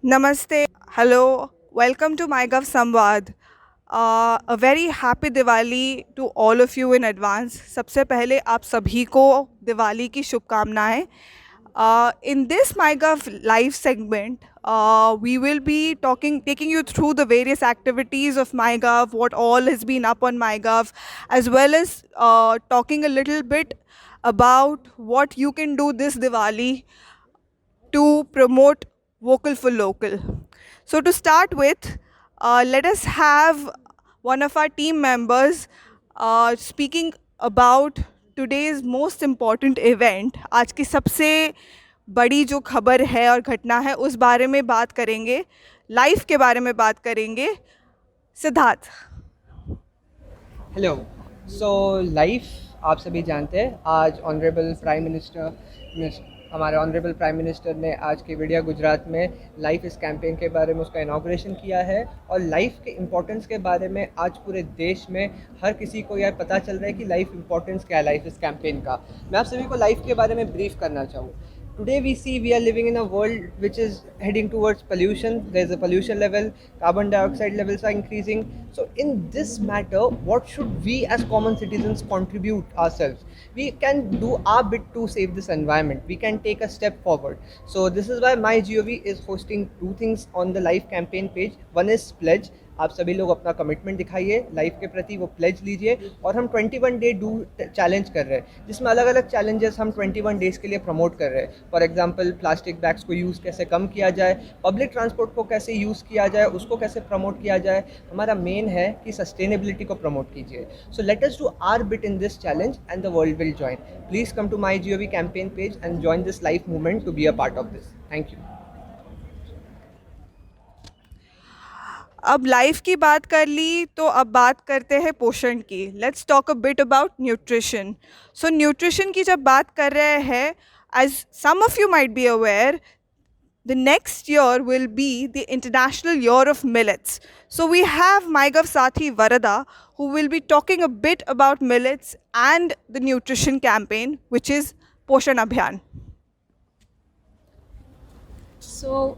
Namaste, hello, welcome to MyGov Samvad. A very happy Diwali to all of you in advance. सबसे पहले आप सभी को दिवाली की शुभकामनाएं. In this MyGov live segment, we will be taking you through the various activities of MyGov, what all has been up on MyGov, as well as talking a little bit about what you can do this Diwali to promote vocal for local. So, to start with, let us have one of our team members speaking about today's most important event. आज की सबसे बड़ी जो खबर है और घटना है उस बारे में बात करेंगे, लाइफ के बारे में बात करेंगे. सिद्धार्थ. हेलो. सो लाइफ आप सभी जानते हैं, आज ऑनरेबल प्राइम मिनिस्टर हमारे ऑनरेबल प्राइम मिनिस्टर ने आज के वीडियो गुजरात में लाइफ इस कैंपेन के बारे में उसका इनाग्रेशन किया है. और लाइफ के इम्पोर्टेंस के बारे में आज पूरे देश में हर किसी को यह पता चल रहा है कि लाइफ इम्पोर्टेंस क्या है लाइफ इस कैंपेन का. मैं आप सभी को लाइफ के बारे में ब्रीफ करना चाहूँ. Today we see we are living in a world which is heading towards pollution. There is a pollution level, carbon dioxide levels are increasing. So in this matter, what should we as common citizens contribute ourselves? We can do our bit to save this environment. We can take a step forward. So this is why MyGov is hosting two things on the Life campaign page. One is pledge. आप सभी लोग अपना commitment दिखाइए life के प्रति, वो pledge लीजिए. और हम 21 डे डू चैलेंज कर रहे हैं जिसमें अलग अलग चैलेंजेस हम 21 डेज़ के लिए प्रमोट कर रहे हैं. फॉर एग्जांपल प्लास्टिक बैग्स को यूज़ कैसे कम किया जाए, पब्लिक ट्रांसपोर्ट को कैसे यूज़ किया जाए, उसको कैसे प्रमोट किया जाए. हमारा मेन है कि सस्टेनेबिलिटी को प्रमोट कीजिए. So let us do our bit in this challenge and the world will join. Please come to MyGov campaign page and join this life movement to be a part of this. Thank you. अब life की बात कर ली तो अब बात करते हैं पोषण की. Let's talk a bit about nutrition. So nutrition की जब बात कर रहे हैं, as some of you might be aware, the next year will be the International Year of Millets. So we have MyGov Sathi Varada who will be talking a bit about millets and the nutrition campaign, which is Poshan Abhiyan. So,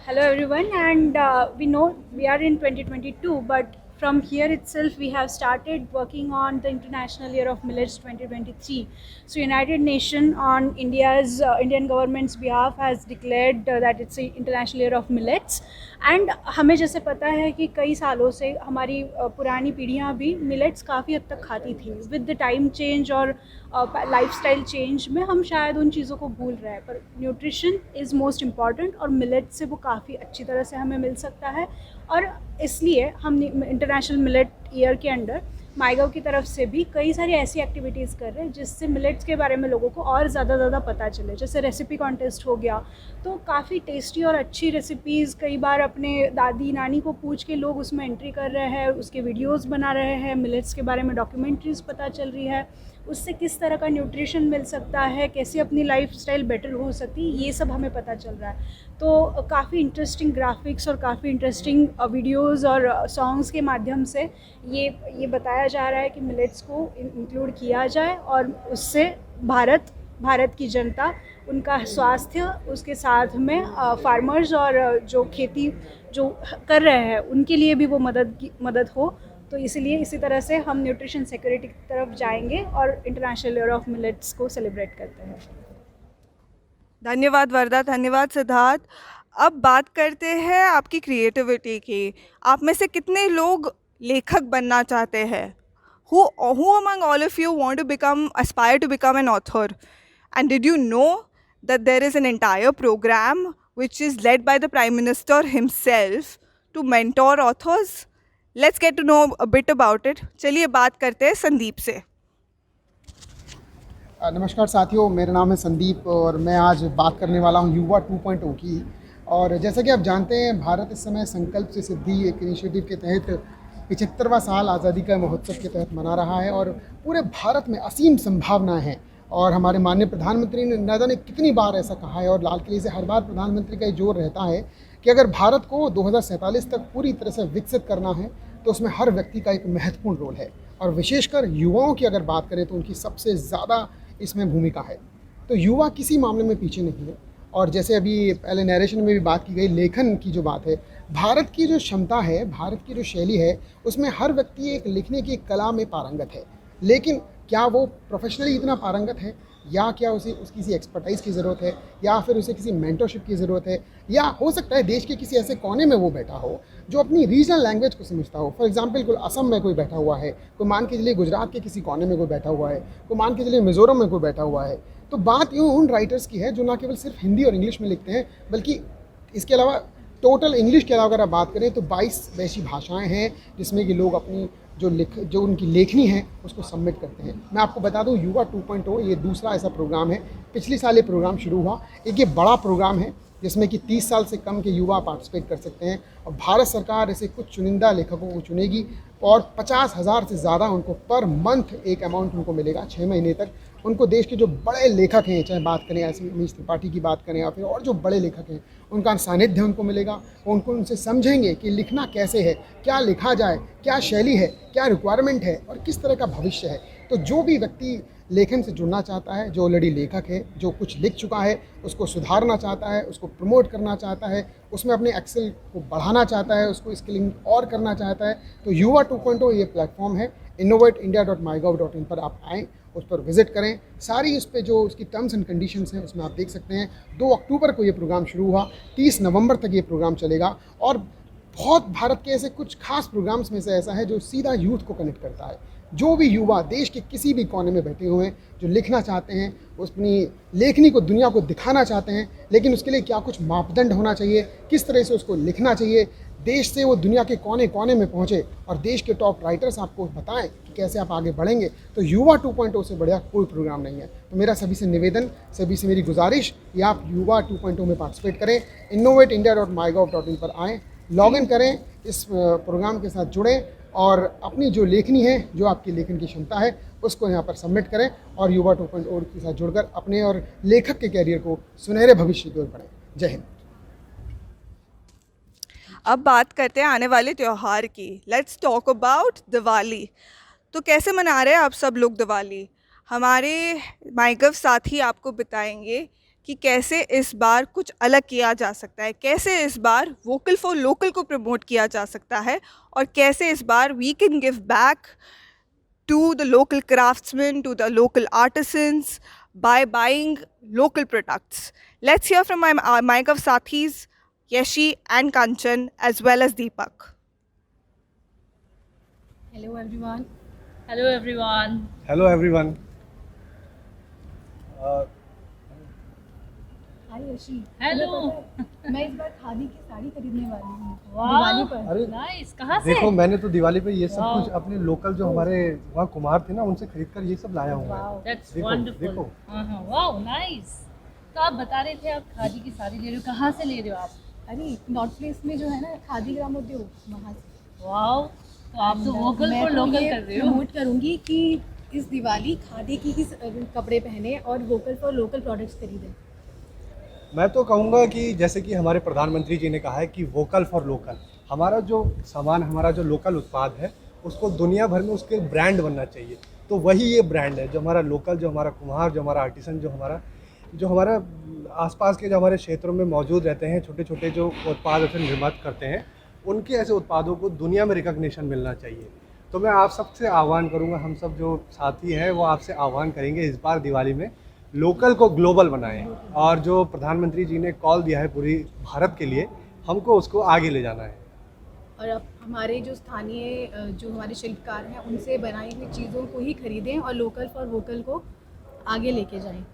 hello everyone, and we know we are in 2022, but from here itself we have started working on the International Year of Millets 2023. So, United Nations on Indian government's behalf has declared that it's the International Year of Millets. And हमें जैसे पता है कि कई सालों से हमारी पुरानी पीढ़ियाँ भी मिलेट्स काफ़ी हद तक खाती थी. विद द टाइम चेंज और लाइफस्टाइल चेंज में हम शायद उन चीज़ों को भूल रहे हैं, पर न्यूट्रिशन इज़ मोस्ट इम्पॉर्टेंट और मिलेट से वो काफ़ी अच्छी तरह से हमें मिल सकता है. और इसलिए हम इंटरनेशनल मिलेट ईयर के अंडर MyGov की तरफ से भी कई सारी ऐसी एक्टिविटीज़ कर रहे हैं जिससे मिलेट्स के बारे में लोगों को और ज़्यादा पता चले. जैसे रेसिपी कॉन्टेस्ट हो गया, तो काफ़ी टेस्टी और अच्छी रेसिपीज़ कई बार अपने दादी नानी को पूछ के लोग उसमें एंट्री कर रहे हैं, उसके वीडियोस बना रहे हैं, मिलेट्स के बारे में डॉक्यूमेंट्रीज़ पता चल रही है, उससे किस तरह का न्यूट्रिशन मिल सकता है, कैसे अपनी लाइफस्टाइल बेटर हो सकती है, ये सब हमें पता चल रहा है. तो काफ़ी इंटरेस्टिंग ग्राफिक्स और काफ़ी इंटरेस्टिंग वीडियोस और सॉन्ग्स के माध्यम से ये बताया जा रहा है कि मिलेट्स को इंक्लूड किया जाए और उससे भारत की जनता, उनका स्वास्थ्य, उसके साथ में फार्मर्स और जो खेती जो कर रहे हैं उनके लिए भी वो मदद हो. तो इसलिए इसी तरह से हम न्यूट्रिशन सिक्योरिटी की तरफ जाएंगे और इंटरनेशनल ईयर ऑफ मिलेट्स को सेलिब्रेट करते हैं. धन्यवाद वरदा, धन्यवाद सिद्धार्थ. अब बात करते हैं आपकी क्रिएटिविटी की. आप में से कितने लोग लेखक बनना चाहते हैं? Who among all of you want to aspire to become an author? And did you know that there is an entire program which is led by the Prime Minister himself to mentor authors? Let's get to know a bit about it. चलिए बात करते हैं संदीप से. नमस्कार साथियों, मेरा नाम है संदीप और मैं आज बात करने वाला हूं युवा 2.0 की. और जैसा कि आप जानते हैं, भारत इस समय संकल्प से सिद्धि एक इनिशिएटिव के तहत 75वां साल आज़ादी का महोत्सव के तहत मना रहा है और पूरे भारत में असीम संभावनाएं हैं. और हमारे माननीय प्रधानमंत्री ने न जाने कितनी बार ऐसा कहा है और लाल किले से हर बार प्रधानमंत्री का ये जोर रहता है कि अगर भारत को 2047 तक पूरी तरह से विकसित करना है तो उसमें हर व्यक्ति का एक महत्वपूर्ण रोल है. और विशेषकर युवाओं की अगर बात करें तो उनकी सबसे ज़्यादा इसमें भूमिका है. तो युवा किसी मामले में पीछे नहीं है और जैसे अभी पहले नरेशन में भी बात की गई लेखन की जो बात है, भारत की जो क्षमता है, भारत की जो शैली है, उसमें हर व्यक्ति एक लिखने की एक कला में पारंगत है। लेकिन क्या वो प्रोफेशनली इतना पारंगत है, या क्या उसे उसकी किसी एक्सपर्टाइज की ज़रूरत है, या फिर उसे किसी मेंटरशिप की ज़रूरत है, या हो सकता है देश के किसी ऐसे कोने में वो बैठा हो जो अपनी रीजनल लैंग्वेज को समझता हो। फॉर एग्जांपल कोई असम में कोई बैठा हुआ है, कोई मान के चलिए गुजरात के किसी कोने में कोई बैठा हुआ है, कोई मान के चलिए मिज़ोरम में कोई बैठा हुआ है। तो बात यूँ उन राइटर्स की है जो ना केवल सिर्फ हिंदी और इंग्लिश में लिखते हैं, बल्कि इसके अलावा टोटल इंग्लिश के अलावा अगर आप बात करें तो 22 वैसी भाषाएं हैं जिसमें कि लोग अपनी जो उनकी लेखनी है उसको सबमिट करते हैं। मैं आपको बता दूं, युवा 2.0 ये दूसरा ऐसा प्रोग्राम है। पिछले साल ये प्रोग्राम शुरू हुआ। एक ये बड़ा प्रोग्राम है जिसमें कि 30 साल से कम के युवा पार्टिसिपेट कर सकते हैं, और भारत सरकार ऐसे कुछ चुनिंदा लेखकों को चुनेगी और 50,000 से ज़्यादा उनको पर मंथ एक अमाउंट उनको मिलेगा 6 महीने तक। उनको देश के जो बड़े लेखक हैं, चाहे बात करें एस त्रिपाठी की बात करें या फिर और जो बड़े लेखक हैं, उनका सानिध्य उनको मिलेगा। उनको उनसे समझेंगे कि लिखना कैसे है, क्या लिखा जाए, क्या शैली है, क्या रिक्वायरमेंट है और किस तरह का भविष्य है। तो जो भी व्यक्ति लेखन से जुड़ना चाहता है, जो ऑलरेडी लेखक है, जो कुछ लिख चुका है, उसको सुधारना चाहता है, उसको प्रमोट करना चाहता है, उसमें अपने एक्सेल को बढ़ाना चाहता है, उसको स्किलिंग और करना चाहता है, तो युवा 2.0 ये प्लेटफॉर्म है। innovateindia.mygov.in पर आप आएँ, उस पर विज़िट करें। सारी उस पर जो उसकी टर्म्स एंड कंडीशंस हैं उसमें आप देख सकते हैं। 2 अक्टूबर को ये प्रोग्राम शुरू हुआ, 30 नवंबर तक ये प्रोग्राम चलेगा, और बहुत भारत के ऐसे कुछ खास प्रोग्राम्स में से ऐसा है जो सीधा यूथ को कनेक्ट करता है। जो भी युवा देश के किसी भी कोने में बैठे हुए हैं, जो लिखना चाहते हैं, अपनी लेखनी को दुनिया को दिखाना चाहते हैं, लेकिन उसके लिए क्या कुछ मापदंड होना चाहिए, किस तरह से उसको लिखना चाहिए, देश से वो दुनिया के कोने कोने में पहुँचे और देश के टॉप राइटर्स आपको बताएं कि कैसे आप आगे बढ़ेंगे, तो युवा 2.0 से बढ़िया कोई प्रोग्राम नहीं है। तो मेरा सभी से निवेदन, सभी से मेरी गुजारिश कि आप युवा 2.0 में पार्टिसिपेट करें। innovateindia.mygov.in पर आएँ, लॉग इन करें, इस प्रोग्राम के साथ जुड़ें और अपनी जो लेखनी है, जो आपकी लेखन की क्षमता है, उसको यहाँ पर सबमिट करें और युवा 2.0 के साथ जुड़कर अपने और लेखक के कैरियर को सुनहरे भविष्य की ओर बढ़ें। जय हिंद। अब बात करते हैं आने वाले त्यौहार की। Let's talk about Diwali. तो कैसे मना रहे हैं आप सब लोग दिवाली? हमारे माईगव साथी आपको बताएंगे कि कैसे इस बार कुछ अलग किया जा सकता है, कैसे इस बार वोकल फॉर लोकल को प्रमोट किया जा सकता है, और कैसे इस बार we can give back to the local craftsman, to the local artisans by buying local products. Let's hear from my MyGov Sathis, Yeshi and Kanchan, as well as Deepak. Hello everyone. Hello everyone. Hello everyone. Hi Yeshi. Hello. मैं इस बार खादी की साड़ी खरीदने वाली हूँ Wow. Diwali पर। अरे Nice. कहाँ से? देखो, मैंने तो दिवाली पे ये सब Wow. कुछ अपने लोकल जो हमारे वहाँ कुम्हार थे ना, उनसे खरीद कर ये सब लाया हूँ मैं। Wow. That's देखो, wonderful. देखो। Wow, nice. तो आप बता रहे थे आप खादी की साड़ी ले रहे हो, कहाँ से ले रहे हो आप? अरे नॉर्थ प्लेस में जो है ना खादी ग्राम उद्योग, वहाँ से। वाओ, तो आप तो वोकल मैं फॉर तो लोकल ये कर रहे हो। प्रमोट करूँगी कि इस दिवाली खादी की ही कपड़े पहने और वोकल फॉर लोकल प्रोडक्ट्स खरीदें। मैं तो कहूँगा कि जैसे कि हमारे प्रधानमंत्री जी ने कहा है कि वोकल फॉर लोकल, हमारा जो सामान, हमारा जो लोकल उत्पाद है, उसको दुनिया भर में उसके ब्रांड बनना चाहिए। तो वही ये ब्रांड है, जो हमारा लोकल, जो हमारा कुम्हार, जो हमारा आर्टिसन, जो हमारा आसपास के जो हमारे क्षेत्रों में मौजूद रहते हैं, छोटे छोटे जो उत्पाद ऐसे निर्मित करते हैं, उनके ऐसे उत्पादों को दुनिया में रिकॉग्निशन मिलना चाहिए। तो मैं आप सबसे आह्वान करूँगा, हम सब जो साथी हैं वो आपसे आह्वान करेंगे, इस बार दिवाली में लोकल को ग्लोबल बनाएं, और जो प्रधानमंत्री जी ने कॉल दिया है पूरी भारत के लिए, हमको उसको आगे ले जाना है। और अब हमारे जो स्थानीय जो हमारे शिल्पकार हैं उनसे बनाई हुई चीज़ों को ही खरीदें और लोकल फॉर वोकल को आगे लेके जाएं।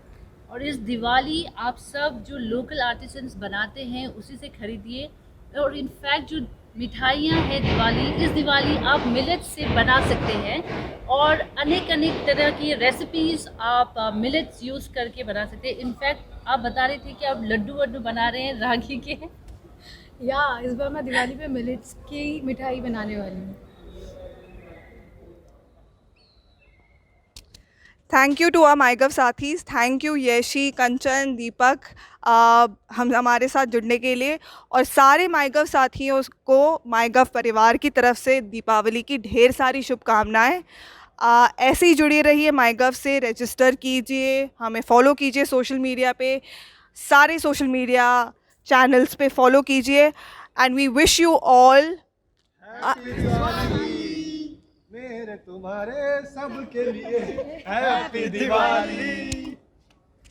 और इस दिवाली आप सब जो लोकल आर्टिसंस बनाते हैं उसी से खरीदिए। और इनफैक्ट जो मिठाइयाँ हैं दिवाली, इस दिवाली आप मिलेट्स से बना सकते हैं और अनेक अनेक तरह की रेसिपीज़ आप मिलेट्स यूज़ करके बना सकते हैं। इनफैक्ट आप बता रहे थे कि आप लड्डू वड्डू बना रहे हैं रागी के। या इस बार मैं दिवाली पे मिलेट्स की मिठाई बनाने वाली हूँ। Thank you to our MyGov साथीज। थैंक यू येशी, कंचन, दीपक, हम हमारे साथ जुड़ने के लिए। और सारे माईगव साथियों को माईगव परिवार की तरफ से दीपावली की ढेर सारी शुभकामनाएं। ऐसे ही जुड़े रहिए माईगव से, रजिस्टर कीजिए, हमें फॉलो कीजिए सोशल मीडिया पे। सारे सोशल मीडिया चैनल्स पे फॉलो कीजिए and we wish you all मेरे तुम्हारे सबके लिए हैप्पी दिवाली।